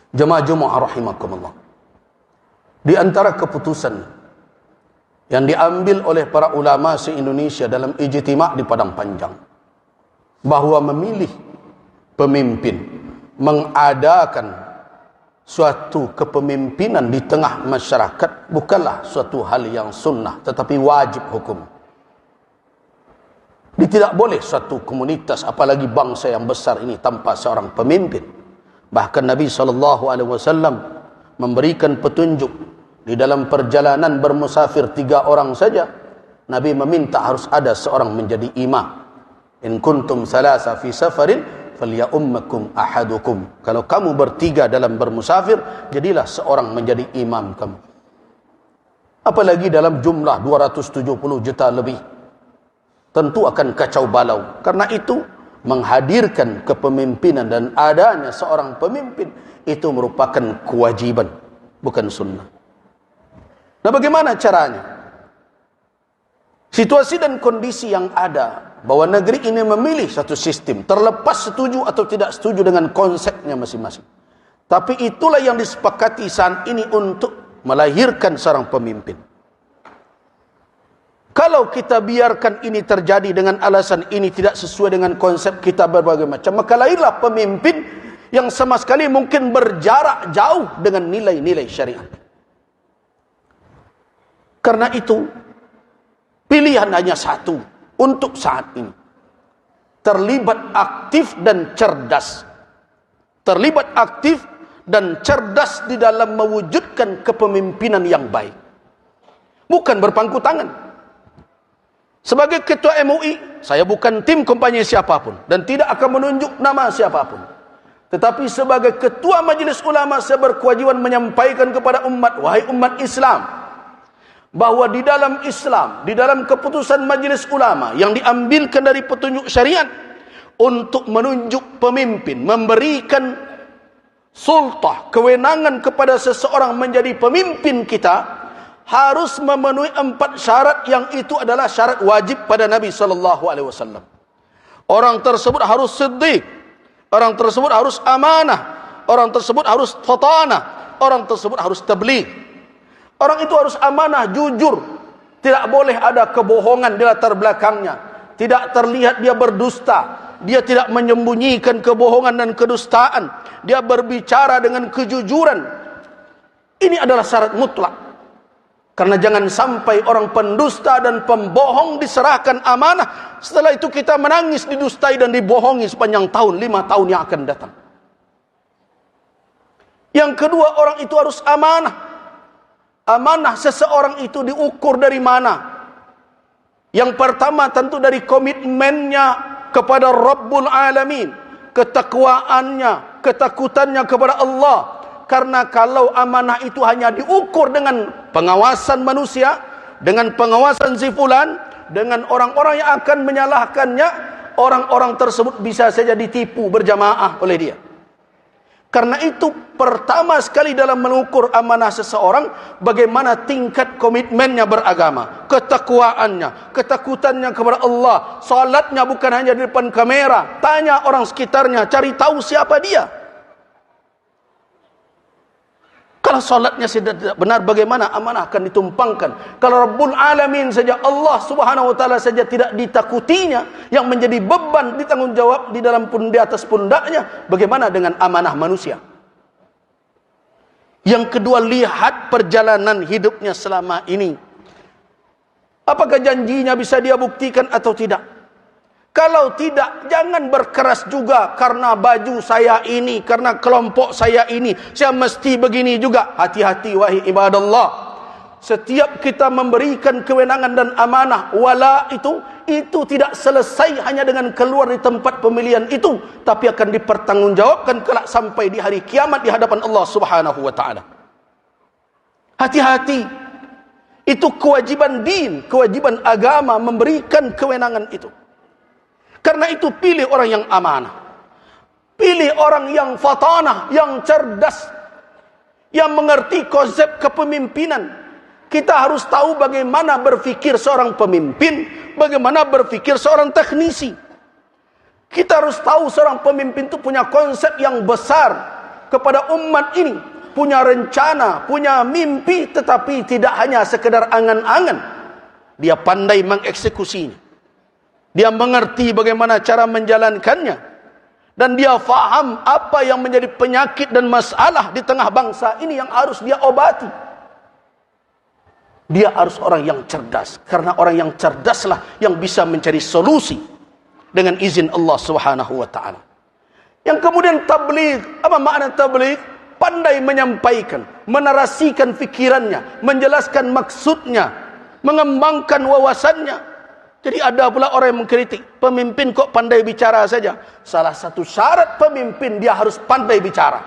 Jemaah Jumat rahimakumullah. Di antara keputusan yang diambil oleh para ulama se-Indonesia dalam ijtima' di Padang Panjang, bahwa memilih pemimpin, mengadakan suatu kepemimpinan di tengah masyarakat bukanlah suatu hal yang sunnah, tetapi wajib hukum. Tidak boleh suatu komunitas, apalagi bangsa yang besar ini, tanpa seorang pemimpin. Bahkan Nabi SAW memberikan petunjuk di dalam perjalanan bermusafir 3 orang saja. Nabi meminta harus ada seorang menjadi imam. In kuntum salasa fi safarin falyummakum ahadukum. Kalau kamu bertiga dalam bermusafir, jadilah seorang menjadi imam kamu. Apalagi dalam jumlah 270 juta lebih. Tentu akan kacau balau. Karena itu menghadirkan kepemimpinan dan adanya seorang pemimpin itu merupakan kewajiban, bukan sunnah. Nah, bagaimana caranya? Situasi dan kondisi yang ada bahwa negeri ini memilih satu sistem, terlepas setuju atau tidak setuju dengan konsepnya masing-masing. Tapi itulah yang disepakati saat ini untuk melahirkan seorang pemimpin. Kalau kita biarkan ini terjadi dengan alasan ini tidak sesuai dengan konsep kita berbagai macam, maka lahirlah pemimpin yang sama sekali mungkin berjarak jauh dengan nilai-nilai syariat. Karena itu, pilihan hanya satu untuk saat ini. Terlibat aktif dan cerdas. Terlibat aktif dan cerdas di dalam mewujudkan kepemimpinan yang baik. Bukan berpangku tangan. Sebagai ketua MUI, saya bukan tim kampanye siapapun dan tidak akan menunjuk nama siapapun. Tetapi sebagai ketua Majelis Ulama, saya berkewajiban menyampaikan kepada umat, wahai umat Islam, bahwa di dalam Islam, di dalam keputusan Majelis Ulama yang diambilkan dari petunjuk syariat untuk menunjuk pemimpin, memberikan sultah, kewenangan kepada seseorang menjadi pemimpin kita, harus memenuhi 4 syarat yang itu adalah syarat wajib pada Nabi SAW. Orang tersebut harus siddiq, orang tersebut harus amanah, orang tersebut harus fatanah, orang tersebut harus tabligh. Orang itu harus amanah, jujur, tidak boleh ada kebohongan di latar belakangnya, tidak terlihat dia berdusta, dia tidak menyembunyikan kebohongan dan kedustaan, dia berbicara dengan kejujuran. Ini adalah syarat mutlak. Karena jangan sampai orang pendusta dan pembohong diserahkan amanah, setelah itu kita menangis, didustai dan dibohongi sepanjang tahun, 5 tahun yang akan datang. Yang kedua, orang itu harus amanah. Amanah seseorang itu diukur dari mana? Yang pertama tentu dari komitmennya kepada Rabbul Alamin, ketakwaannya, ketakutannya kepada Allah. Karena kalau amanah itu hanya diukur dengan pengawasan manusia, dengan pengawasan si fulan, dengan orang-orang yang akan menyalahkannya, orang-orang tersebut bisa saja ditipu berjamaah oleh dia. Karena itu pertama sekali dalam mengukur amanah seseorang, bagaimana tingkat komitmennya beragama, ketakwaannya, ketakutannya kepada Allah, salatnya bukan hanya di depan kamera, tanya orang sekitarnya, cari tahu siapa dia. Kalau salatnya tidak benar, bagaimana amanah akan ditumpangkan? Kalau Rabbul Alamin saja, Allah Subhanahu wa taala saja tidak ditakutinya, yang menjadi beban ditanggung jawab di atas pundaknya, bagaimana dengan amanah manusia? Yang kedua, lihat perjalanan hidupnya selama ini. Apakah janjinya bisa dia buktikan atau tidak? Kalau tidak, jangan berkeras juga karena baju saya ini, karena kelompok saya ini, saya mesti begini juga. Hati-hati wahai ibadallah. Setiap kita memberikan kewenangan dan amanah, wala itu tidak selesai hanya dengan keluar di tempat pemilihan itu, tapi akan dipertanggungjawabkan kelak sampai di hari kiamat di hadapan Allah Subhanahu wa taala. Hati-hati. Itu kewajiban din, kewajiban agama memberikan kewenangan itu. Karena itu pilih orang yang amanah. Pilih orang yang fatanah, yang cerdas, yang mengerti konsep kepemimpinan. Kita harus tahu bagaimana berfikir seorang pemimpin, bagaimana berfikir seorang teknisi. Kita harus tahu seorang pemimpin itu punya konsep yang besar, kepada umat ini, punya rencana, punya mimpi, tetapi tidak hanya sekedar angan-angan. Dia pandai mengeksekusinya. Dia mengerti bagaimana cara menjalankannya. Dan dia faham apa yang menjadi penyakit dan masalah di tengah bangsa ini yang harus dia obati. Dia harus orang yang cerdas, karena orang yang cerdaslah yang bisa mencari solusi dengan izin Allah Subhanahu wa taala. Yang kemudian tabligh, apa makna tabligh? Pandai menyampaikan, menarasikan fikirannya, menjelaskan maksudnya, mengembangkan wawasannya. Jadi ada pula orang yang mengkritik, pemimpin kok pandai bicara saja. Salah satu syarat pemimpin, dia harus pandai bicara.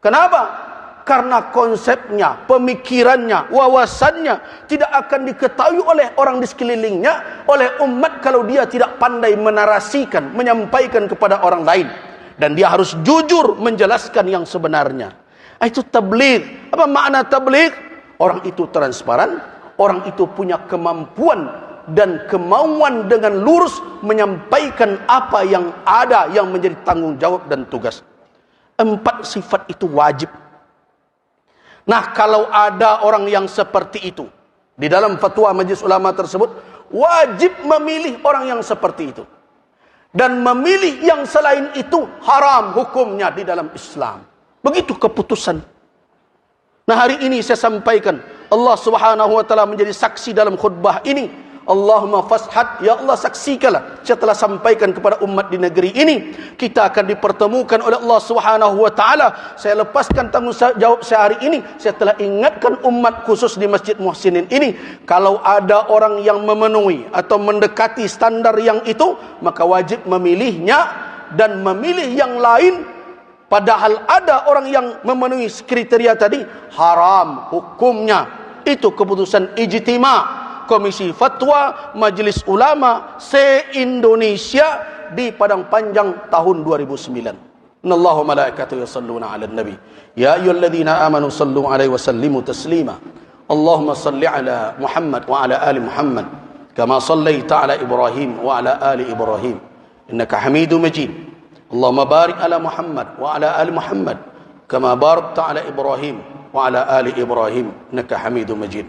Kenapa? Karena konsepnya, pemikirannya, wawasannya tidak akan diketahui oleh orang di sekelilingnya, oleh umat, kalau dia tidak pandai menarasikan, menyampaikan kepada orang lain. Dan dia harus jujur menjelaskan yang sebenarnya. Itu tabligh. Apa makna tabligh? Orang itu transparan, orang itu punya kemampuan dan kemauan dengan lurus menyampaikan apa yang ada, yang menjadi tanggung jawab dan tugas. 4 sifat itu wajib. Nah, kalau ada orang yang seperti itu, di dalam fatwa Majelis Ulama tersebut, wajib memilih orang yang seperti itu. Dan memilih yang selain itu haram hukumnya di dalam Islam. Begitu keputusan. Nah, hari ini saya sampaikan, Allah Subhanahu wa taala menjadi saksi dalam khutbah ini. Allahumma fashhad, ya Allah saksikanlah, saya telah sampaikan kepada umat di negeri ini, kita akan dipertemukan oleh Allah Subhanahu wa taala. Saya lepaskan tanggung jawab saya hari ini, saya telah ingatkan umat khusus di Masjid Muhsinin ini, kalau ada orang yang memenuhi atau mendekati standar yang itu, maka wajib memilihnya dan memilih yang lain. Padahal ada orang yang memenuhi kriteria tadi, haram hukumnya. Itu keputusan ijtima' Komisi Fatwa Majelis Ulama se-Indonesia di Padang Panjang tahun 2009. Innallaha malaikatahu yusalluna 'alan nabi. Ya ayyuhalladzina amanu sallu 'alaihi wa sallimu taslima. Allahumma salli 'ala Muhammad wa 'ala ali Muhammad kama sallaita 'ala Ibrahim wa 'ala ali Ibrahim innaka Hamidum Majid. Allahumma barik 'ala Muhammad wa 'ala ali Muhammad kama barakta 'ala Ibrahim wa 'ala ali Ibrahim innaka Hamidum Majid.